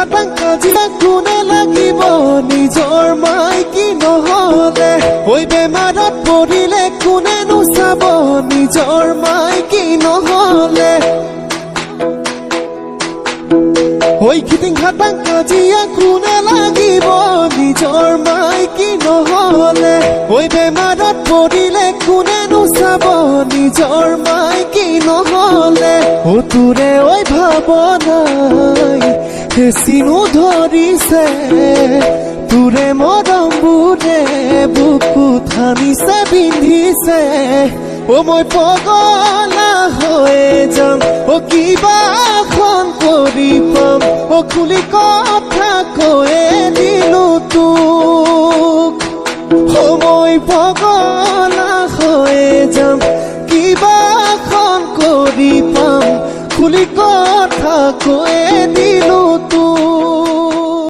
খাটাং কাজিয়া কোনে লাগিব নিজৰ মাইকী নহলে ঐ বেমাৰত পৰিলে কোনেনো চাব নিজৰ মাইকী নহলে ঐ খিটিং খাটাং কাজিয়া কোনে লাগিব নিজৰ মাইকী নহলে ঐ বেমাৰত পৰিলে কোনেনো চাব নিজৰ মাইকী নহলে ও তোৰে ঐ ভাৱনাই হেচিনো ধৰিছে তোৰে মৰমবোৰে বুকুত সানিছে বিন্ধিছে ও মই পগলা হৈ যাম ও কিবা এখন কৰি পাম ও খুলি কথা